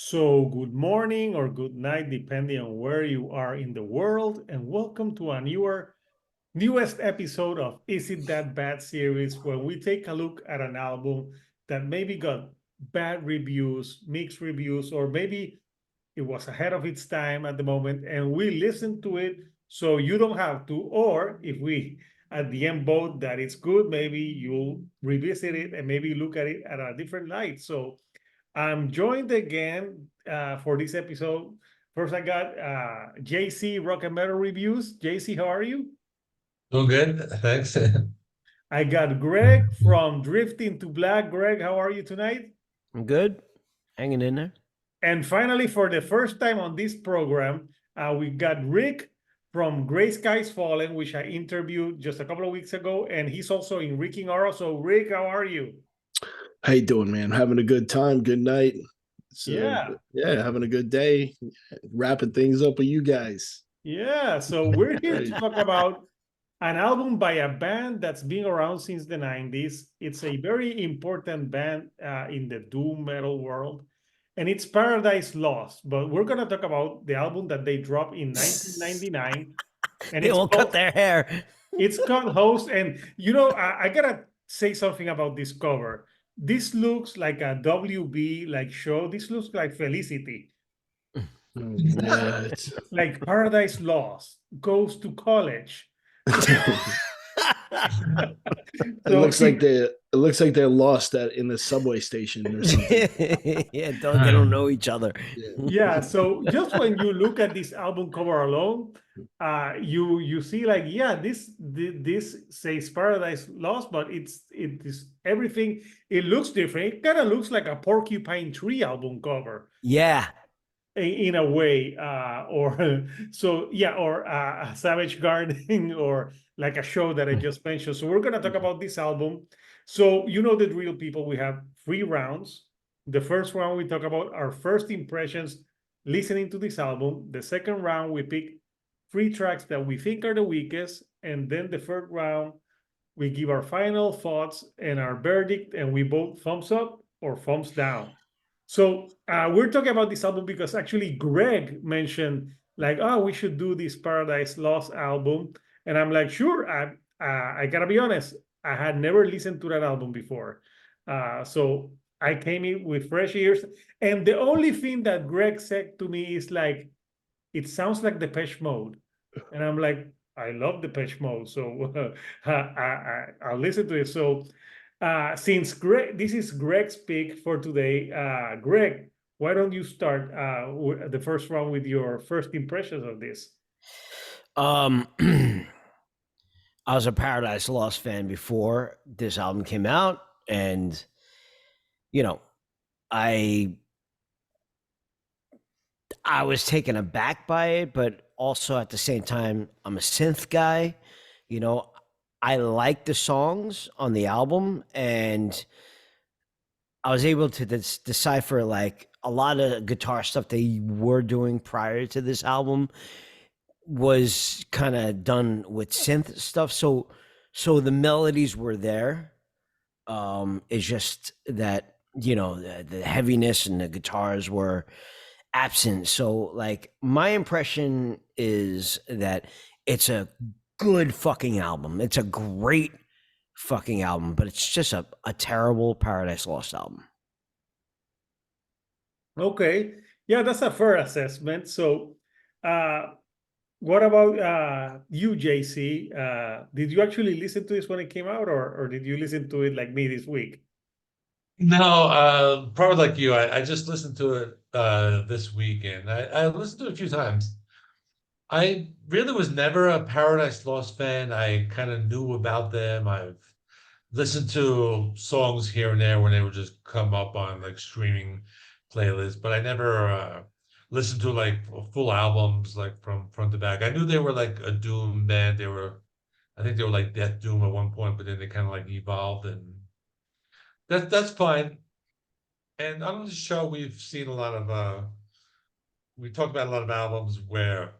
So, good morning or good night, depending on where you are in the world, and welcome to a newest episode of Is It That Bad series, where we take a look at an album that maybe got bad reviews, mixed reviews, or maybe it was ahead of its time at the moment, and we listen to it so you don't have to. Or if we at the end vote that it's good, maybe you'll revisit it and maybe look at it at a different light. So I'm joined again for this episode. First, I got JC Rock and Metal Reviews. JC, how are you? Doing good, thanks. I got Greg from Drifting to Black. Greg, how are you tonight? I'm good. Hanging in there. And finally, for the first time on this program, we got Rick from Gray Skies Fallen, which I interviewed just a couple of weeks ago, and he's also in Ricky Oro. So, Rick, how are you? How you doing, man? Having a good time. Good night. So, Yeah. yeah, having a good day. Wrapping things up with you guys. Yeah. So we're here to talk about an album by a band that's been around since the 90s. It's a very important band in the doom metal world, and it's Paradise Lost. But we're going to talk about the album that they dropped in 1999. And They won't cut their hair. it's called Host. And, I got to say something about this cover. This looks like a WB like show. This looks like Felicity. Yeah, Like Paradise Lost goes to college. it looks like they're lost in the subway station or something. Yeah, they don't know each other. Yeah, so just when you look at this album cover alone, you see like, yeah, this says Paradise Lost, but it is everything. It looks different. It kind of looks like a Porcupine Tree album cover. Yeah. In a way, or so yeah, or Savage Garden, or like a show that I just mentioned. So we're gonna talk about this album. So you know the drill, people. We have 3 rounds. The first round we talk about our first impressions listening to this album. The second round we pick 3 tracks that we think are the weakest, and then the third round we give our final thoughts and our verdict, and we vote thumbs up or thumbs down. So we're talking about this album because actually Greg mentioned like, oh, we should do this Paradise Lost album, and I'm like, sure. I gotta be honest, I had never listened to that album before, so I came in with fresh ears. And the only thing that Greg said to me is like, it sounds like Depeche Mode, and I'm like, I love Depeche Mode, so I'll listen to it. So since Greg, this is Greg's pick for today. Greg, why don't you start the first round with your first impressions of this? I was a Paradise Lost fan before this album came out, and I was taken aback by it, but also at the same time, I'm a synth guy. I like the songs on the album, and I was able to decipher like a lot of guitar stuff they were doing prior to this album was kind of done with synth stuff. So the melodies were there. It's just that the heaviness and the guitars were absent. So like my impression is that it's a good fucking album. It's a great fucking album, but it's just a terrible Paradise Lost album. Okay, yeah, that's a fair assessment. So, what about you, JC? Did you actually listen to this when it came out, or did you listen to it like me this week? No, probably like you. I just listened to it this weekend. I listened to it a few times. I really was never a Paradise Lost fan. I kind of knew about them. I've listened to songs here and there when they would just come up on like streaming playlists, but I never listened to like full albums like from front to back. I knew they were like a doom band. I think they were like Death Doom at one point, but then they kind of like evolved, and that's fine. And on the show, we've seen a lot of we talked about a lot of albums where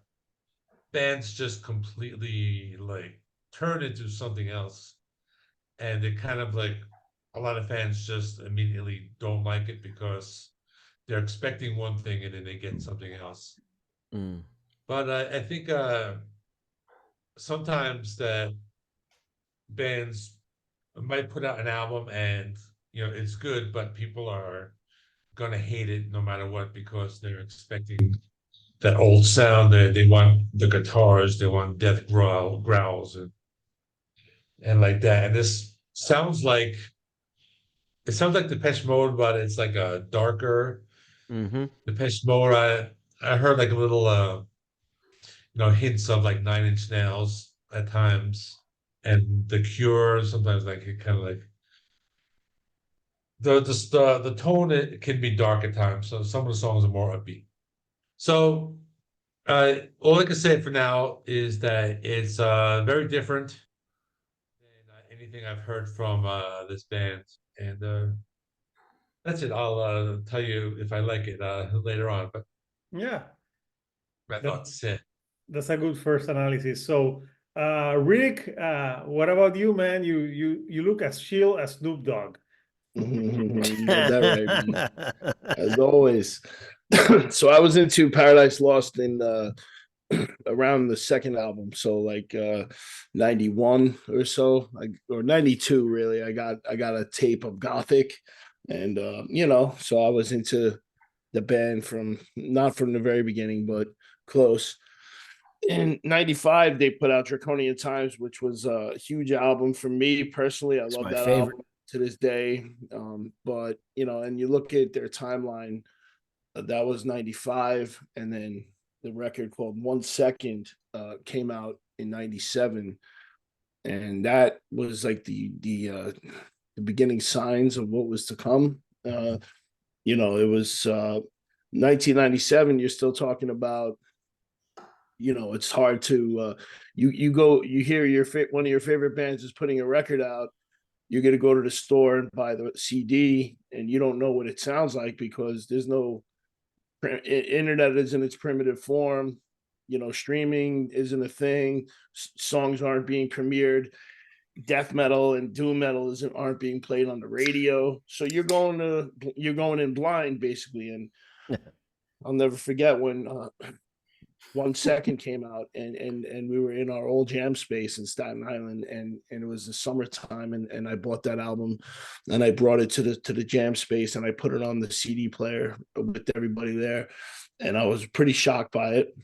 bands just completely like turn into something else, and it kind of like a lot of fans just immediately don't like it because they're expecting one thing and then they get something else. Mm. But I think sometimes the bands might put out an album and it's good, but people are gonna hate it no matter what because they're expecting that old sound. They want the guitars, they want death growls and like that. And this sounds like Depeche Mode, but it's like a darker Hmm. Depeche Mode. I heard like a little hints of like Nine Inch Nails at times, and The Cure sometimes, like it kind of like the tone, it can be dark at times. So some of the songs are more upbeat. So all I can say for now is that it's very different than anything I've heard from this band, and that's it. I'll tell you if I like it later on, but Yeah, my that, thoughts. Yeah. that's a good first analysis. So, Rick, what about you, man? You look as chill as Snoop Dogg. You got that right, man. As always. So I was into Paradise Lost in around the second album, so like 91 or so, or 92 really. I got a tape of Gothic, and so I was into the band from not from the very beginning, but close. In 95 they put out Draconian Times, which was a huge album for me personally. I love my that favorite. album to this day. But and you look at their timeline, that was 95, and then the record called 1 Second came out in 97, and that was like the beginning signs of what was to come. It was 1997. You're still talking about, it's hard to you hear one of your favorite bands is putting a record out. You're going to go to the store and buy the CD, and you don't know what it sounds like because there's no internet is in its primitive form. Streaming isn't a thing. Songs aren't being premiered. Death metal and doom metal aren't being played on the radio. So you're going in blind basically. And I'll never forget when 1 Second came out, and we were in our old jam space in Staten Island, and it was the summertime, and I bought that album and I brought it to the jam space, and I put it on the CD player with everybody there, and I was pretty shocked by it.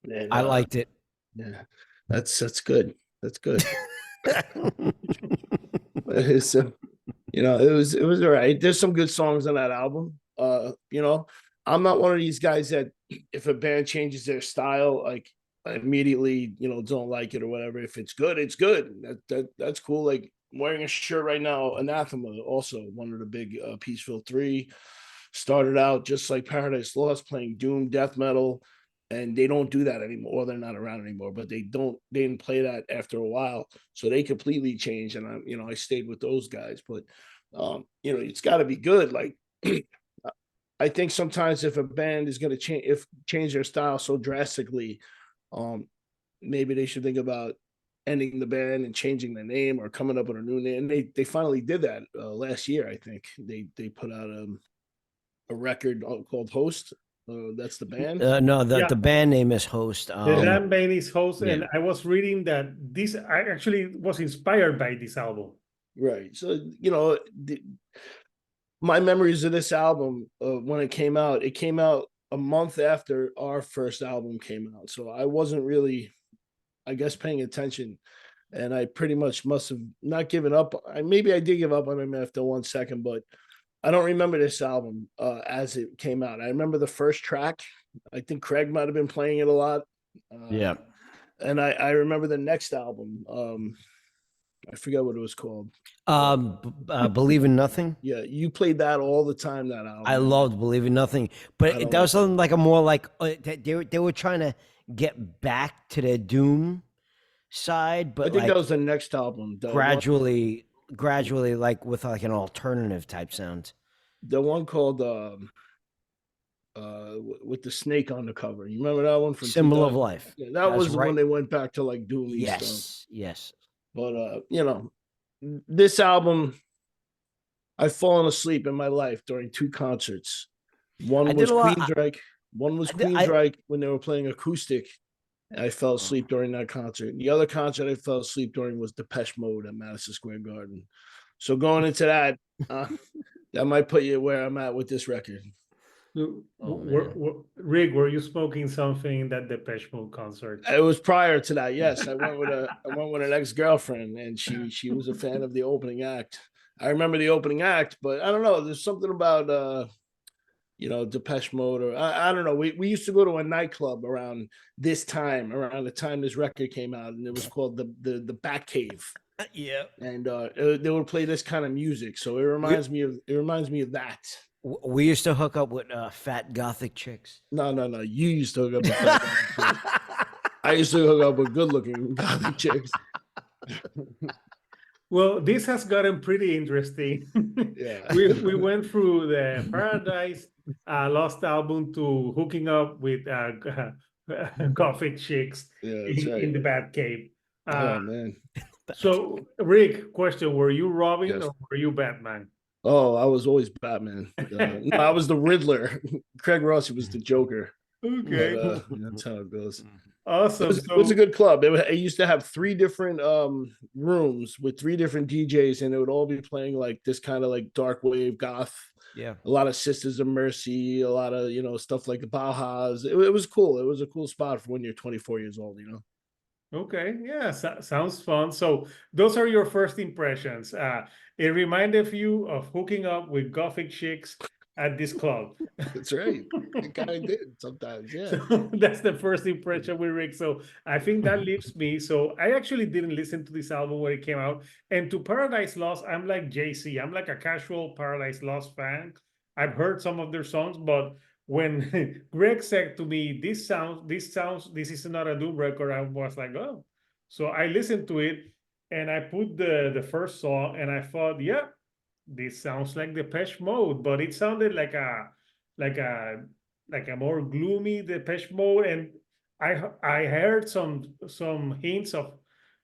And, I liked it. Yeah, that's good. That's good. So, it was all right. There's some good songs on that album. I'm not one of these guys that if a band changes their style, like I immediately, don't like it or whatever. If it's good, it's good. That's cool. Like I'm wearing a shirt right now, Anathema, also one of the big Peaceful 3, started out just like Paradise Lost, playing doom death metal, and they don't do that anymore. Well, they're not around anymore, but they didn't play that after a while, so they completely changed. And I stayed with those guys, but it's got to be good. Like I think sometimes if a band is going to change their style so drastically, maybe they should think about ending the band and changing the name or coming up with a new name. They finally did that last year. I think they put out a record called Host. That's the band. No, Yeah. the band name is Host. The band name is Host, yeah. and I was reading that this I actually was inspired by this album. Right. So my memories of this album when it came out a month after our first album came out. So I wasn't really, I guess, paying attention, and I pretty much must have not given up. Maybe I did give up on him after 1 Second, but I don't remember this album as it came out. I remember the first track. I think Craig might have been playing it a lot. Yeah. And I remember the next album. I forget what it was called. Believe in Nothing. Yeah, you played that all the time. That album. I loved Believe in Nothing, but that was something like a more like they were trying to get back to their doom side, but I think like that was the next album. gradually, like with like an alternative type sound. The one called with the snake on the cover. You remember that one from Symbol of Life? Yeah, that was right. when they went back to like doomy Yes, stuff. yes. But this album, I've fallen asleep in my life during 2 concerts. One I did was a lot. Queensryche. One was I did- I- Queensryche when they were playing acoustic. I fell asleep during that concert. The other concert I fell asleep during was Depeche Mode at Madison Square Garden. So going into that, that might put you where I'm at with this record. Oh, man. Rick, were you smoking something in that Depeche Mode concert? It was prior to that. Yes, I went with an ex-girlfriend, and she was a fan of the opening act. I remember the opening act, but I don't know. There's something about Depeche Mode, or I don't know. We used to go to a nightclub around the time this record came out, and it was called the Bat Cave. Yeah. And they would play this kind of music, so it reminds me of that. We used to hook up with fat gothic chicks. No. You used to hook up with fat gothic chicks. I used to hook up with good-looking gothic chicks. Well, this has gotten pretty interesting. Yeah. We went through the Paradise Lost album to hooking up with Gothic chicks Yeah, that's right. in the Batcave. Oh man. So, Rick, question: were you Robin Yes. or were you Batman? Oh, I was always Batman. No, I was the Riddler. Craig Rossi was the Joker. Okay, But, that's how it goes. awesome. It was a good club. It used to have 3 different rooms with 3 different DJs, and it would all be playing like this kind of like dark wave goth. Yeah. A lot of Sisters of Mercy, a lot of stuff like the Bauhaus. It was cool. It was a cool spot for when you're 24 years old. Okay, yeah, sounds fun. So those are your first impressions. It reminded you of hooking up with Gothic chicks at this club. That's right. It kind of did sometimes. Yeah. So that's the first impression with Rick. So I think that leaves me. So I actually didn't listen to this album when it came out. And to Paradise Lost, I'm like JC. I'm like a casual Paradise Lost fan. I've heard some of their songs, but when Greg said to me, this is not a Doom record, I was like, oh. So I listened to it and I put the first song and I thought, yeah, this sounds like Depeche Mode, but it sounded like a more gloomy Depeche Mode, and I heard some hints of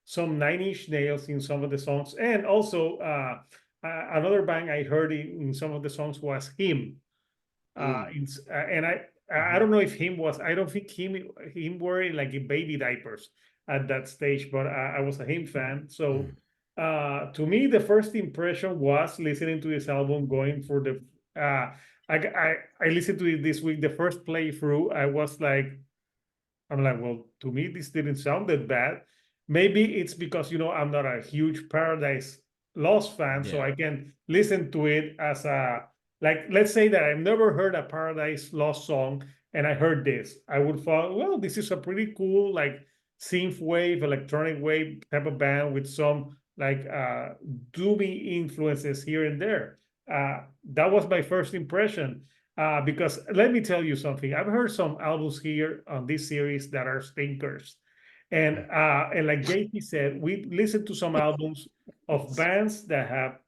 some Nine Inch Nails in some of the songs, and also another band I heard in some of the songs was Him, and I don't know if I don't think him wearing like baby diapers at that stage, but I was a Him fan, so. To me, the first impression was listening to this album, going for the. I listened to it this week. The first playthrough, I'm like, well, to me, this didn't sound that bad. Maybe it's because I'm not a huge Paradise Lost fan, so I can listen to it as let's say that I've never heard a Paradise Lost song, and I heard this. I would thought, well, this is a pretty cool synth wave, electronic wave type of band with some doomy influences here and there. That was my first impression, because let me tell you something. I've heard some albums here on this series that are stinkers, and like JP said, we listened to some albums of bands that have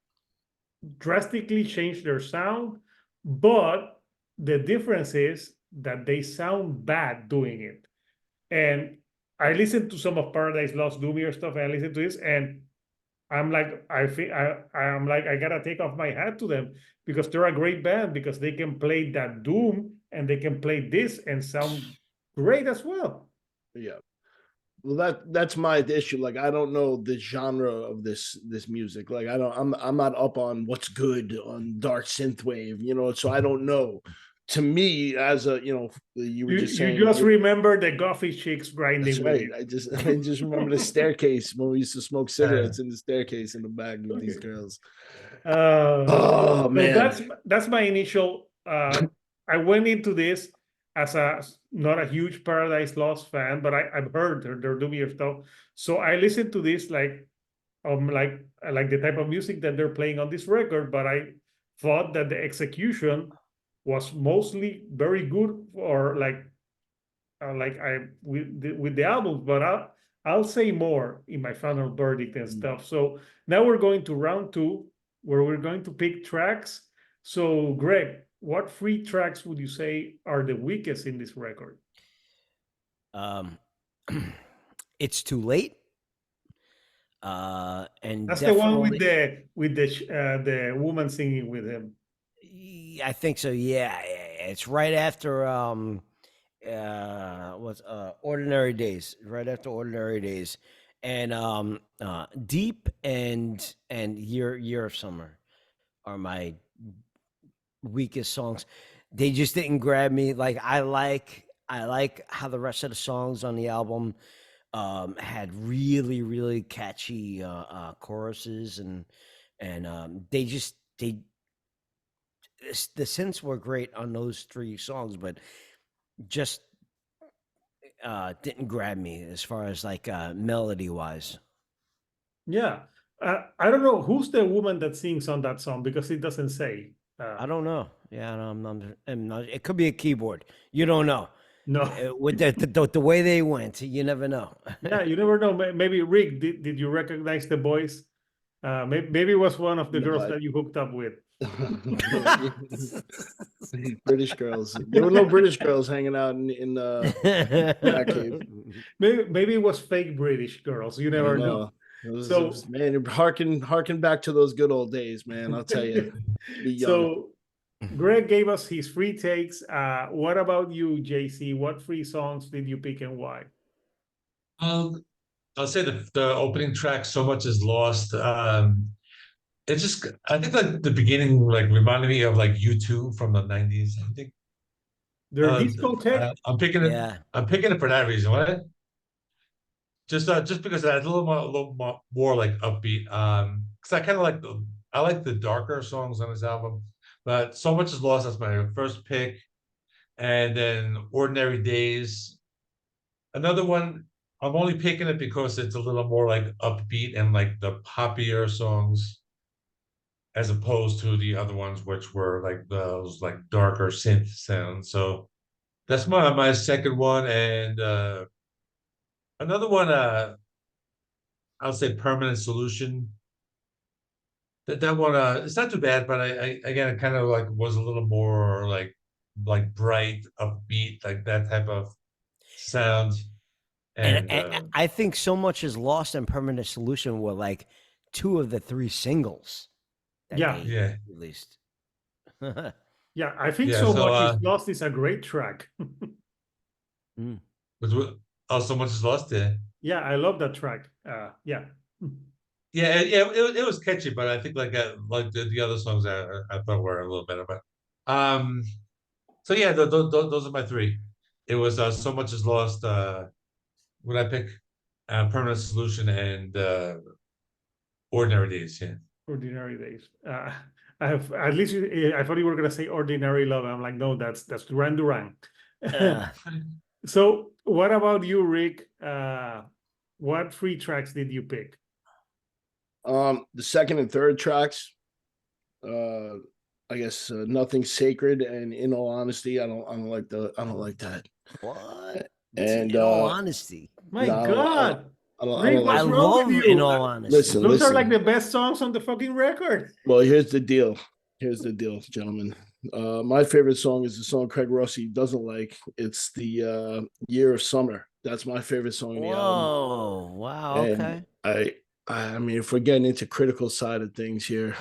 drastically changed their sound, but the difference is that they sound bad doing it. And I listened to some of Paradise Lost doomier stuff, and I listened to this, and I'm like, I gotta take off my hat to them because they're a great band, because they can play that doom and they can play this and sound great as well. Yeah. Well, that's my issue. I don't know the genre of this music. I'm not up on what's good on dark synthwave, so I don't know. To me, as you were just saying, you just remember the Gothic chicks grinding. That's right. I just remember the staircase when we used to smoke cigarettes in the staircase in the back with these girls. Oh man, so that's my initial. I went into this as not a huge Paradise Lost fan, but I've heard they're doing stuff. So I listened to this like the type of music that they're playing on this record, but I thought that the execution was mostly very good, or with the albums, but I'll say more in my final verdict and stuff. So now we're going to round 2, where we're going to pick tracks. So Greg, what 3 tracks would you say are the weakest in this record? It's Too Late. And that's the one with the woman singing with him. I think so. Yeah. It's right after what's Ordinary Days. Right after Ordinary Days, and Deep and Year of Summer are my weakest songs. They just didn't grab me. Like I like how the rest of the songs on the album had really catchy choruses and the synths were great on those three songs, but just didn't grab me as far as like melody wise. Yeah. I don't know who's the woman that sings on that song because it doesn't say. I don't know. Yeah, I'm not. It could be a keyboard. You don't know. No. With the way they went, you never know. Yeah, you never know. Maybe Rick, did you recognize the voice? Maybe it was one of the No, girls I- that you hooked up with. British girls. There were no British girls hanging out in cave. Maybe it was fake British girls. You never know. So- Man, harken back to those good old days, man. I'll tell you. Be young. So Greg gave us his free takes. What about you, JC? What free songs did you pick and why? I'll say the opening track, "So Much Is Lost." It just, I think like the beginning like reminded me of like U2 from the 90s. I think Their discotheque? I'm picking it. Yeah. I'm picking it for that reason. What? Just because it's a little more like upbeat. Because I kind of like the darker songs on this album, but "So Much Is Lost" that's my first pick, and then "Ordinary Days." Another one. I'm only picking it because it's a little more like upbeat and like the poppier songs, as opposed to the other ones, which were like those like darker synth sounds. So that's my second one, and another one. I'll say "Permanent Solution." That one, it's not too bad, but I again, it kind of like was a little more like bright, upbeat, like that type of sound. And I think "So Much Is Lost" and "Permanent Solution" were like two of the three singles that Yeah. they Yeah. released. Yeah, I think Yeah, So so, Much Is Lost is a great track. "So Much Is Lost." Yeah, Yeah, I love that track. Yeah. yeah. It was catchy, but I think like the other songs I thought were a little better. But so yeah, those are my three. It was "So Much Is Lost." What I pick? "Permanent Solution" and "Ordinary Days." Yeah. Ordinary Days. I have at least I thought you were gonna say Ordinary Love. I'm like, no, that's Duran Duran. Uh, So what about you, Rick? What free tracks did you pick? The second and third tracks, I guess Nothing Sacred and In All Honesty, I don't like that. what? And In all honesty, My No, God, I don't Rick, like what's I wrong love with "In you? All Honesty." Listen, Those are listen. like the best songs on the fucking record. Well, here's the deal. Gentlemen. My favorite song is the song Craig Rossi doesn't like. It's the Year of Summer. That's my favorite song in the album. Whoa! Wow. And Okay. I mean, if we're getting into critical side of things here,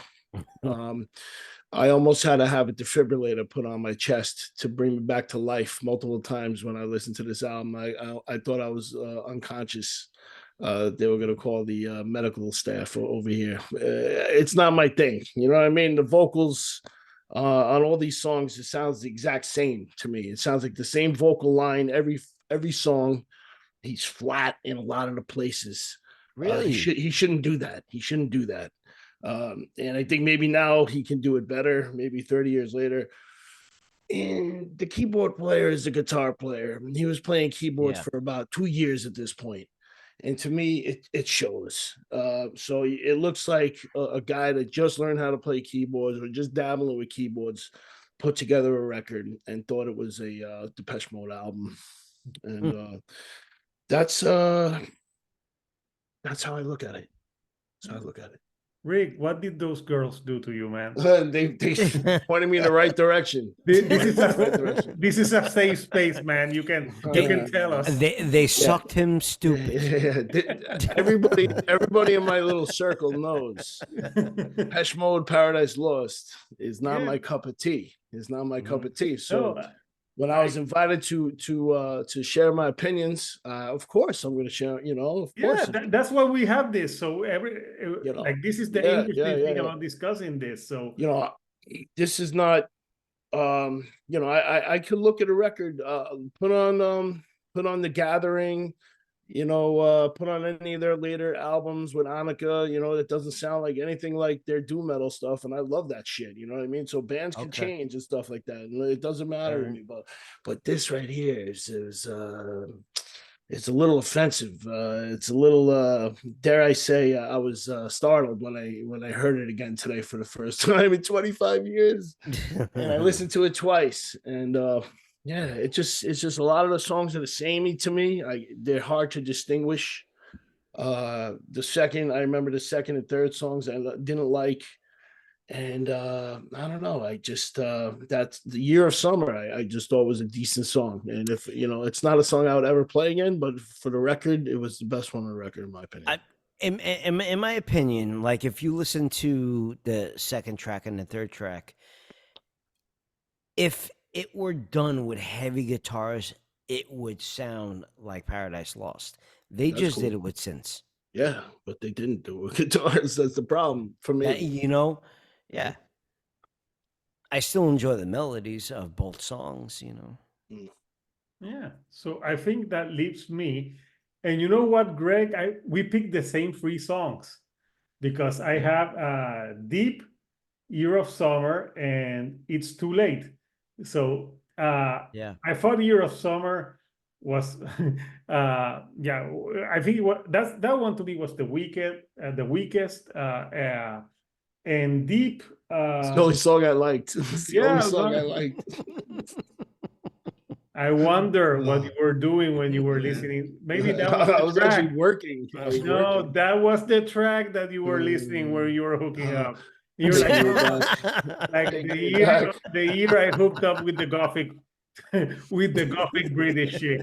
I almost had to have a defibrillator put on my chest to bring me back to life multiple times when I listened to this album. I thought I was unconscious. They were going to call the medical staff over here. It's not my thing. You know what I mean? The vocals on all these songs, it sounds the exact same to me. It sounds like the same vocal line every song. He's flat in a lot of the places. Really? He shouldn't do that. He shouldn't do that. And I think maybe now he can do it better, maybe 30 years later. And the keyboard player is the guitar player. He was playing keyboards Yeah. for about 2 years at this point. And to me, it shows. So it looks like a guy that just learned how to play keyboards or just dabbling with keyboards put together a record and thought it was a Depeche Mode album. And that's how I look at it. That's how I look at it. Rick, what did those girls do to you, man? They pointed me in the right direction. This is Right a, direction. this is a safe space, man. You can tell us. They sucked him stupid. Everybody in my little circle knows Depeche Mode, Paradise Lost is not Yeah. my cup of tea. It's not my cup of tea. No, So when I was invited to share my opinions, of course I'm going to share. You know, of yeah, course. that's why we have this. So You know, like this is the yeah, interesting yeah, thing yeah. about discussing this. So You know, this is not. You know, I could look at a record, put on The Gathering, you know, put on any of their later albums with Annika, you know, that doesn't sound like anything like their doom metal stuff, and I love that shit, you know what I mean? So bands can Okay. change and stuff like that, and it doesn't matter to Alright. me. But this right here is it's a little offensive. It's a little, dare I say, I was startled when I heard it again today for the first time in 25 years, and I listened to it twice, and yeah, it's just a lot of the songs are the samey to me. They're hard to distinguish. I remember the second and third songs I didn't like, and I don't know. I just that's the Year of Summer. I just thought was a decent song, and if you know, it's not a song I would ever play again, but for the record, it was the best one on the record, in my opinion. In my opinion, like if you listen to the second track and the third track, if it were done with heavy guitars, it would sound like Paradise Lost. They That's just did cool. it with synths. Yeah, but they didn't do it with guitars. That's the problem for me. You know, yeah. I still enjoy the melodies of both songs. You know. yeah, so I think that leaves me. And you know what, Greg? We picked the same 3 songs because I have Deep, Year of Summer, and It's Too Late. So Yeah. I thought Year of Summer was yeah, I think that one to me was the weakest and Deep It's the only song I liked. It's the yeah, only song I liked. I wonder what you were doing when you were listening. Maybe that was I the was track. actually working. I was No, working. that was the track that you were listening where you were hooking up. You're like, Take me "Oh," back. like Take the me year, back. the year I hooked up with the Gothic, with the Gothic British chick.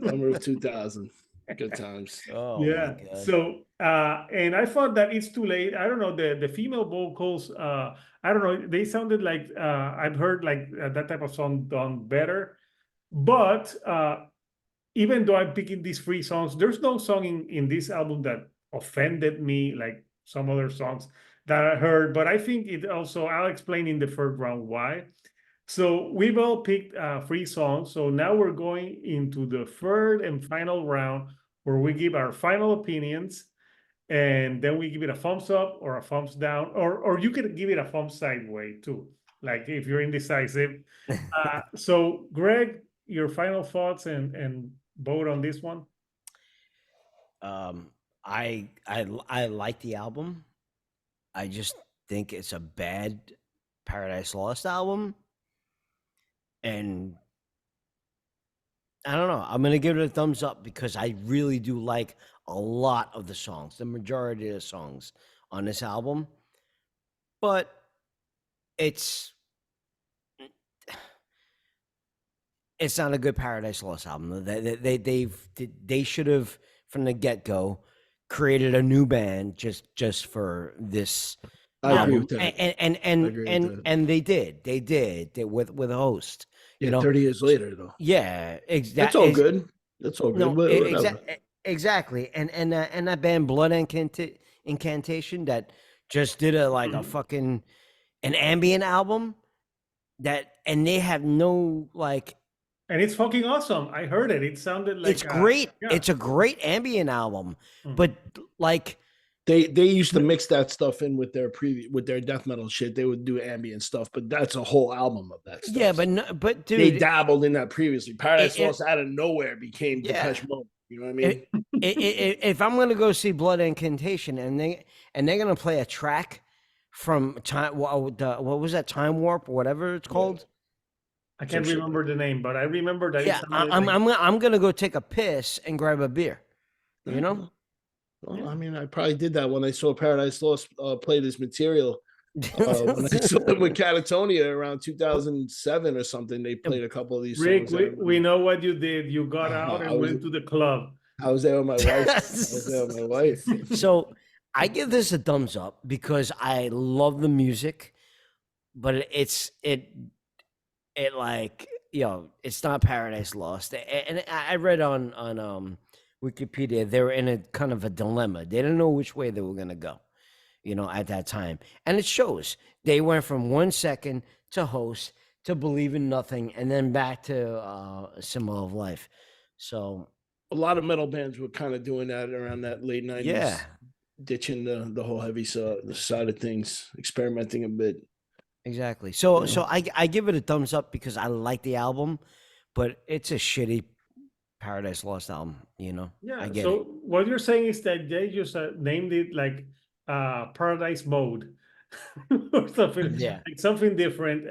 Summer of 2000. Good times. Oh Yeah. my god. So and I thought that It's Too Late. I don't know, the female vocals, I don't know, they sounded like I've heard like that type of song done better. But even though I'm picking these 3 songs, there's no song in this album that offended me like some other songs that I heard. But I think it also, I'll explain in the third round why. So we've all picked 3 songs. So now we're going into the third and final round where we give our final opinions, and then we give it a thumbs up or a thumbs down, or you can give it a thumbs sideway too, like if you're indecisive. So Greg, your final thoughts and vote on this one. I like the album. I just think it's a bad Paradise Lost album. And I don't know. I'm gonna give it a thumbs up because I really do like a lot of the songs, the majority of the songs on this album. But it's not a good Paradise Lost album. They should have from the get-go created a new band just for this I agree album. with that. And they did with a host. Yeah, You know, 30 years later though. yeah, exactly. That's all good. That's all good. No, but whatever. exactly. And that band Blood Incantation that just did a fucking an ambient album and they have no like. And it's fucking awesome. I heard it. It sounded like It's great. yeah. It's a great ambient album, but like They used to mix that stuff in with their death metal shit. They would do ambient stuff, but that's a whole album of that stuff. yeah, but dude, they dabbled in that previously. Paradise Lost out of nowhere became Depeche Mode. You know what I mean? if I'm gonna go see Blood Incantation and they're gonna play a track from time, what was that, Time Warp or whatever it's called? I can't remember the name, but I remember that. Yeah, I'm gonna go take a piss and grab a beer. You know? Well, Yeah. I mean, I probably did that when I saw Paradise Lost play this material. When I saw them with Catatonia around 2007 or something, they played a couple of these Rick, songs. I we remember. know what you did. You got out I and was went to the club. I was there with my wife. I was there with my wife. So I give this a thumbs up because I love the music, but it like, it's not Paradise Lost. And I read on Wikipedia they were in a kind of a dilemma. They didn't know which way they were gonna go, at that time, and it shows. They went from 1 second to Host to Believe in Nothing, and then back to a Symbol of Life. So A lot of metal bands were kind of doing that around that late 90s, yeah, ditching the whole heavy side of things, experimenting a bit. exactly. So Yeah. so I give it a thumbs up because I like the album, but it's a shitty Paradise Lost album. Yeah. I get So it. what you're saying is that they just named it like Paradise Mode or something, Yeah. like something different.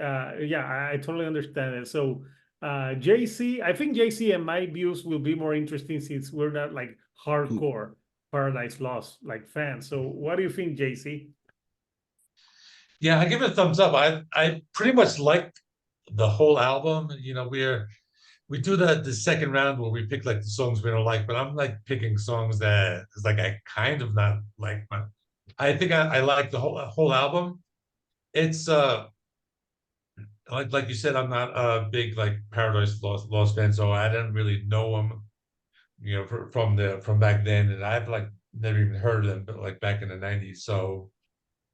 Yeah, I totally understand it. So JC, I think JC and my views will be more interesting since we're not like hardcore Paradise Lost like fans. So what do you think, JC? Yeah, I give it a thumbs up. I pretty much like the whole album. We do the second round where we pick like the songs we don't like, but I'm like picking songs that is like I kind of not like, but I think I like the whole album. It's like you said, I'm not a big like Paradise Lost fan, so I didn't really know them, from back then, and I've like never even heard of them, but like back in the '90s. So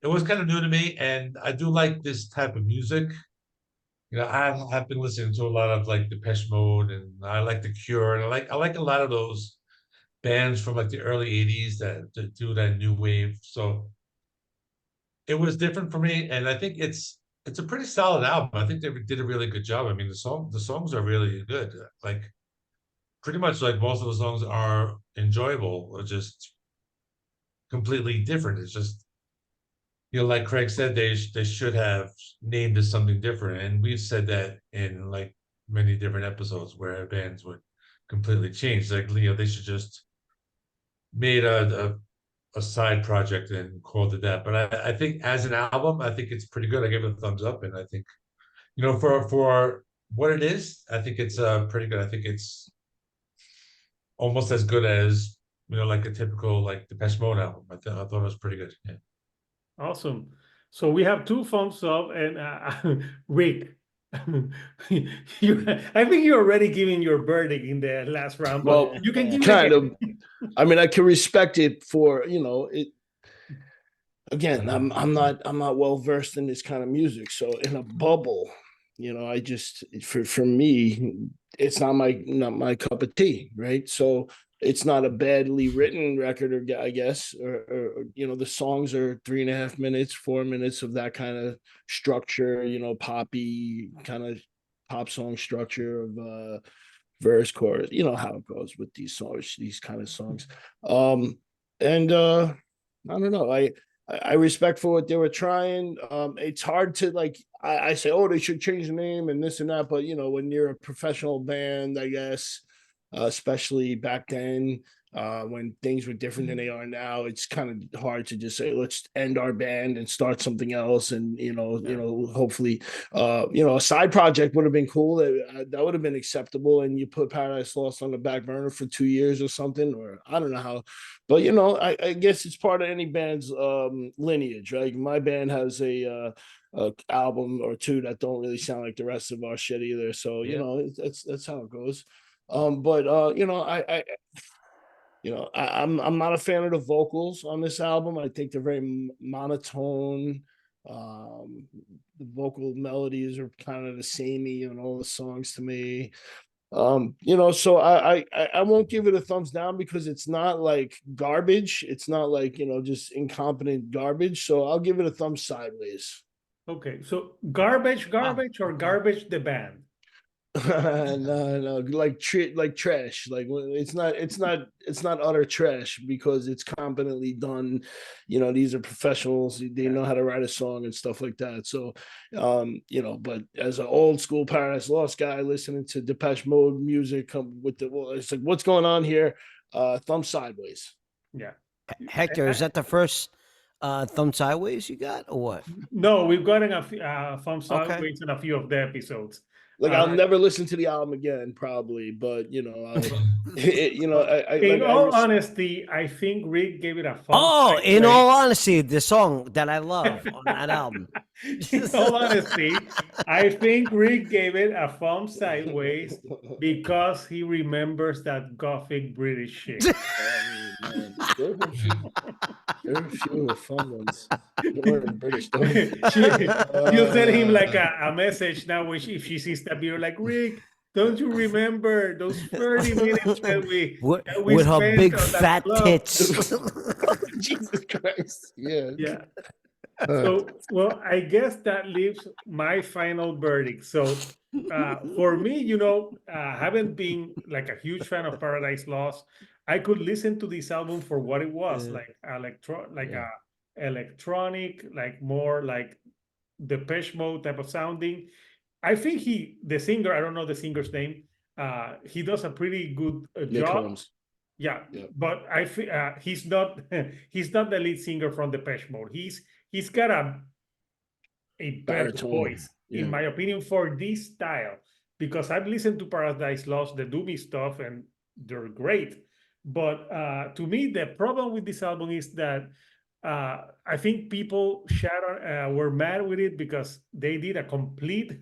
it was kind of new to me, and I do like this type of music. I've been listening to a lot of like Depeche Mode, and I like The Cure, and I like a lot of those bands from like the early '80s that do that new wave. So it was different for me, and I think it's a pretty solid album. I think they did a really good job. I mean, the songs are really good. Like pretty much like most of the songs are enjoyable, or just completely different. It's just like Craig said, they should have named it something different, and we've said that in like many different episodes where bands would completely change. Like they should just made a side project and called it that. But I think as an album, I think it's pretty good. I give it a thumbs up, and I think for what it is, I think it's pretty good. I think it's almost as good as like a typical like Depeche Mode album. I thought it was pretty good. Yeah. Awesome. So we have two thumbs up and Rick. I think you're already giving your verdict in the last round, but Well, you can give it kind again. of. I mean, I can respect it for it. Again, I'm not well versed in this kind of music, so in a bubble, I just for me, it's not my cup of tea, right? So it's not a badly written record, or I guess, or the songs are 3.5 minutes, 4 minutes of that kind of structure, poppy kind of pop song structure of verse chorus. You know how it goes with these songs, these kind of songs. And I don't know. I respect for what they were trying. It's hard to like. I say, oh, they should change the name and this and that, but when you're a professional band, I guess, especially back then, when things were different than they are now, it's kind of hard to just say let's end our band and start something else, and hopefully, a side project would have been cool. That would have been acceptable, and you put Paradise Lost on the back burner for 2 years or something, or I don't know how, but I guess it's part of any band's lineage, right? My band has a album or two that don't really sound like the rest of our shit either, so that's how it goes. But I'm not a fan of the vocals on this album. I think they're very monotone. The vocal melodies are kind of the samey in all the songs to me. So I won't give it a thumbs down because it's not like garbage. It's not like just incompetent garbage. So I'll give it a thumb sideways. Okay, so garbage or garbage the band? No, like trash. Like it's not utter trash because it's competently done. These are professionals. They know how to write a song and stuff like that. So, but as an old school Paradise Lost guy listening to Depeche Mode music, it's like what's going on here? Thumb sideways. Yeah. Hector, is that the first Thumb Sideways you got, or what? No, we've gotten from Okay. Sideways in a few of the episodes. Like I'll Uh, never listen to the album again, probably, but I in like I all honesty, I think Rick gave it a fun Oh, in sideways. all honesty, the song that I love on that album. In all honesty, I think Rick gave it a fun sideways because he remembers that gothic British chick. Man, there are a few of the fun ones. They weren't British though. She'll send him like a message now when if she sees that video, like, Rick, don't you remember those 30 minutes that we with her spent big on that fat club? tits. Jesus Christ. Yeah. Yeah. So, well, I guess that leaves my final verdict. So, for me, haven't been like a huge fan of Paradise Lost. I could listen to this album for what it was, like electronic, like more like Depeche Mode type of sounding. I think the singer, I don't know the singer's name, he does a pretty good Nick job. Holmes. Yeah, Yeah. but I feel he's not he's not the lead singer from Depeche Mode. He's got a better Baritone. voice, Yeah. in my opinion, for this style. Because I've listened to Paradise Lost, the Doomy stuff, and they're great. But to me, the problem with this album is that I think people were mad with it because they did a complete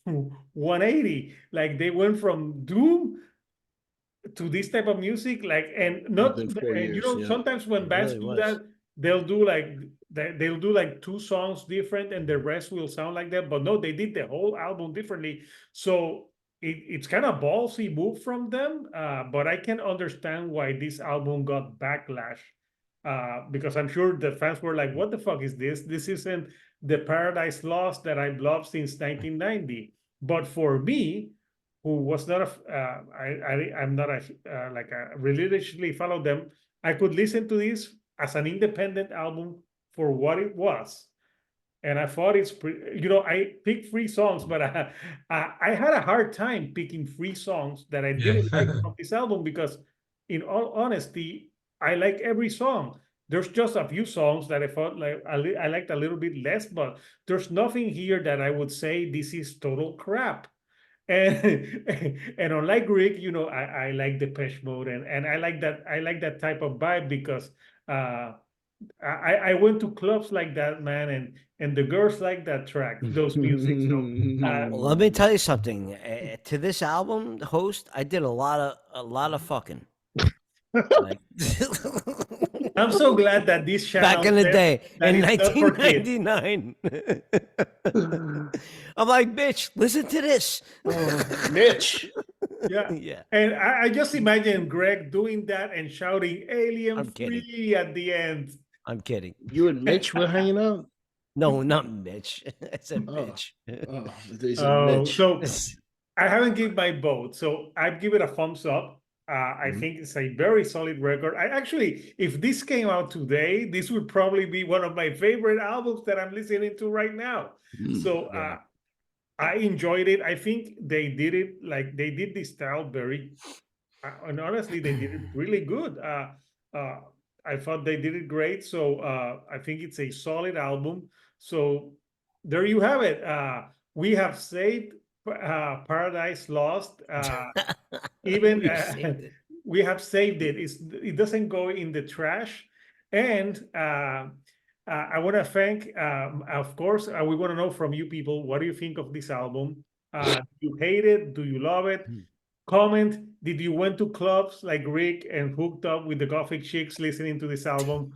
180. Like they went from Doom to this type of music, like, and not, Within 4 and years, yeah. sometimes when It bands really do was. that, they'll do like 2 songs different and the rest will sound like that. But no, they did the whole album differently. So it's kind of ballsy move from them. But I can understand why this album got backlash. Because I'm sure the fans were like, what the fuck is this? This isn't the Paradise Lost that I've loved since 1990. But for me, who was not I'm not like a religiously follow them, I could listen to this as an independent album for what it was. And I thought it's I picked 3 songs, but I had a hard time picking 3 songs that I didn't like from this album because, in all honesty, I like every song. There's just a few songs that I thought like I liked a little bit less, but there's nothing here that I would say this is total crap. And and unlike Rick, I like Depeche Mode, and I like that type of vibe because I went to clubs like that, man, and the girls like that track, those music. So Well, let me tell you something. To this album, host, I did a lot of fucking. Like, I'm so glad that this channel back in the says day, that in it's not for kids. 1999. I'm like, bitch, listen to this. Mitch. Yeah. Yeah. And I just imagine Greg doing that and shouting "Alien I'm kidding. Free" at the end. I'm kidding. You and Mitch were hanging out? No, not Mitch. I said Oh. bitch. Oh, they said Mitch. So I haven't given my vote, so I'd give it a thumbs up. I Mhm. think it's a very solid record. I actually, if this came out today, this would probably be one of my favorite albums that I'm listening to right now. So Yeah. I enjoyed it. I think they did it like they did this style very, and honestly, they did it really good. I thought they did it great. So I think it's a solid album. So there you have it. We have saved Paradise Lost. Even We saved it. we have saved it. It doesn't go in the trash. And I want to thank, of course, we want to know from you people, what do you think of this album? Do you hate it? Do you love it? Comment. Did you went to clubs like Rick and hooked up with the Gothic chicks listening to this album?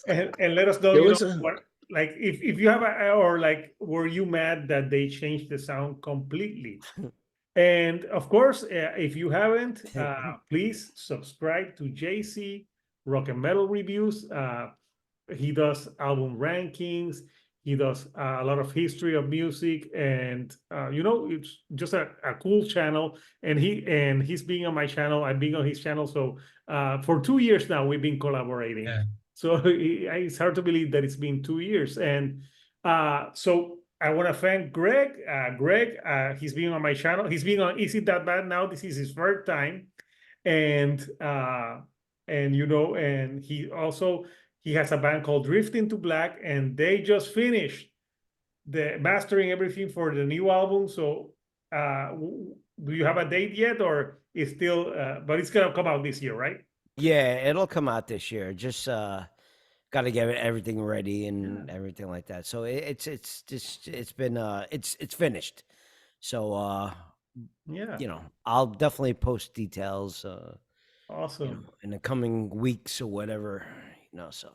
and let us know, There was a- what, like if you have or like, were you mad that they changed the sound completely? And of course, if you haven't, please subscribe to JC Rock and Metal Reviews. He does album rankings. He does a lot of history of music, and it's just a cool channel. And he's being on my channel. I'm being on his channel. So for 2 years now, we've been collaborating. Yeah. So it's hard to believe that it's been 2 years. And so I want to thank Greg. He's been on my channel. He's been on Is It That Bad now? This is his third time. And and and he has a band called Drift into Black, and they just finished the mastering everything for the new album. So do you have a date yet, or it's still but it's gonna come out this year, right? Yeah, it'll come out this year. Just got to get everything ready and everything like that. So it's just it's been it's finished. So Yeah, I'll definitely post details awesome. in the coming weeks or whatever, so.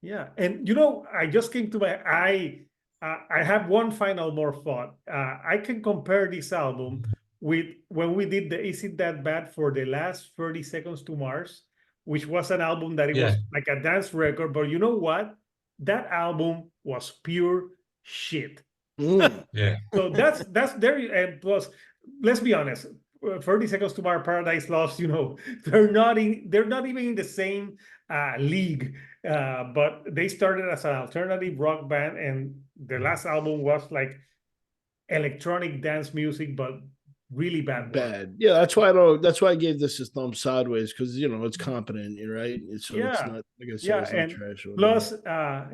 Yeah, and I just came to I have one final more thought. I can compare this album with when we did the Is It That Bad for the last 30 Seconds to Mars, which was an album that it was Yeah. like a dance record, but you know what? That album was pure shit. Mm. Yeah. So that's very, and plus, let's be honest, 30 Seconds to Mars, Paradise Lost, they're not even in the same league. But they started as an alternative rock band, and the last album was like electronic dance music, but really bad. Bad. Yeah, that's why I don't. That's why I gave this a thumb sideways, because it's competent, right? So it's Yeah. not, like I said, Yeah, it's not and trash. or plus,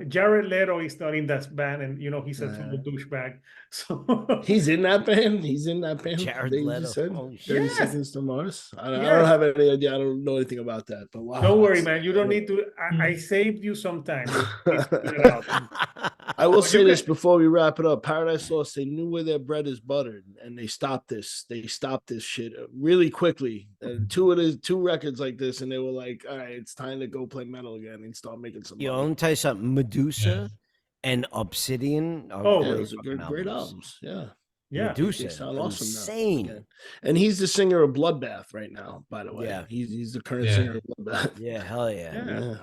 Jared Leto is not in that band, and he's a total Nah. douchebag. So He's in that band. He's in that band. Jared They Leto. just said Holy 30 Yes. Seconds to Mars. I Yes. don't have any idea. I don't know anything about that. But wow. don't worry, that's- man. You don't need to. I saved you some time. Please figure it out. I will Well, say you this can- before we wrap it up. Paradise Lost, they knew where their bread is buttered, and they stopped this. They stopped this shit really quickly. Two records like this, and they were like, "All right, it's time to go play metal again and start making some Yo, money." let me tell you something. Medusa and Obsidian are Oh, Yeah, great those are fucking great albums. albums. Yeah. Yeah. Medusa, They sound awesome now. insane. Yeah. And he's the singer of Bloodbath right now, by the way. Yeah. He's the current Yeah. singer of Bloodbath. Yeah, hell yeah. Yeah. Yeah.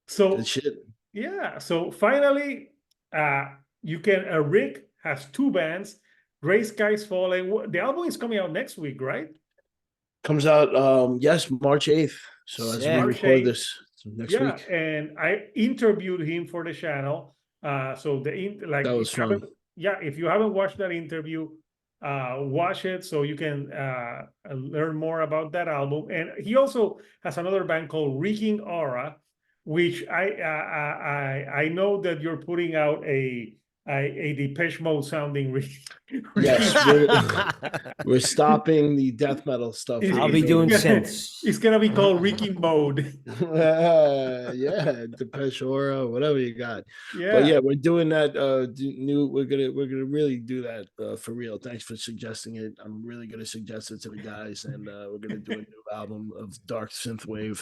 So Good shit. yeah. So finally, you can. Rick has two bands. Gray Skies Falling. The album is coming out next week, right? Comes out yes, March 8th. So as Yeah. we March record 8th. this, so next Yeah, week. and I interviewed him for the channel. So That was if you fun. haven't- Yeah, if you haven't watched that interview, watch it so you can learn more about that album. And he also has another band called Reeking Aura, which I know that you're putting out a Depeche Mode sounding. Yes, we're stopping the death metal stuff. I'll be doing synths. It's gonna be called Reeking Mode. Yeah, Depeche Aura, whatever you got. Yeah. But yeah, we're doing that new. We're gonna really do that for real. Thanks for suggesting it. I'm really gonna suggest it to the guys, and we're gonna do a new album of dark synthwave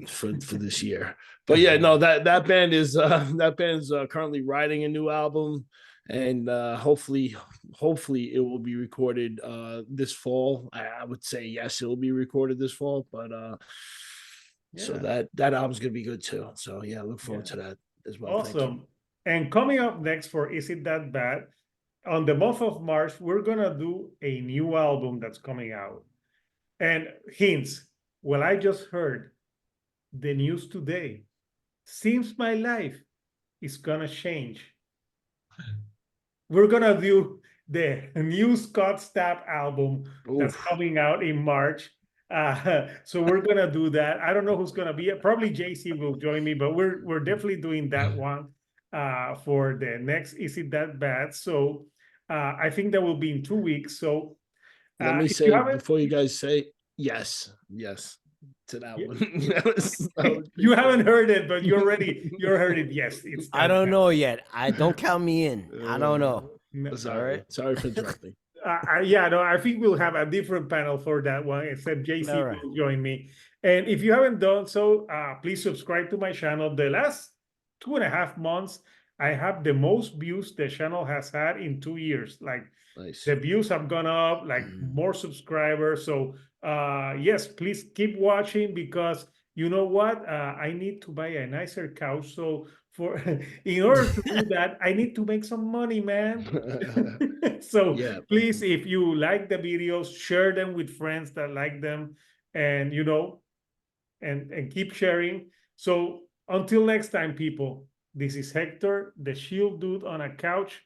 for this year. But yeah, no, that band is that band's currently writing a new album, and hopefully it will be recorded this fall. I would say yes, it will be recorded this fall, but so Yeah. that album's gonna be good too. So yeah, look forward to that as well. Thank you. Awesome. And coming up next for Is It That Bad? On the month of March, we're gonna do a new album that's coming out. And hints, well, I just heard the news today. Seems my life is gonna change. We're gonna do the new Scott Stapp album that's Oof. coming out in March. So we're gonna do that. I don't know who's gonna be it. Probably JC will join me, but we're definitely doing that one for the next Is It That Bad? So I think that will be in 2 weeks. So Let me if say you haven't- before you guys say yes to that Yeah. one. Yes, that would be you fun. haven't heard it, but you heard it. Yes, it's. I don't know yet. I don't count me in. I don't know. No, Sorry, Alright. sorry for interrupting. yeah, no, I think we'll have a different panel for that one, except JC All right. will join me. And if you haven't done so, please subscribe to my channel. The last 2.5 months, I have the most views the channel has had in 2 years. Like Nice. the views have gone up, like more subscribers. So yes, please keep watching, because you know what? I need to buy a nicer couch. So in order to do that, I need to make some money, man. So Yeah. please, if you like the videos, share them with friends that like them, and and keep sharing. So until next time, people, this is Hector, the Shield Dude on a couch,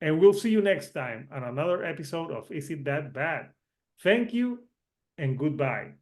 and we'll see you next time on another episode of Is It That Bad? Thank you and goodbye.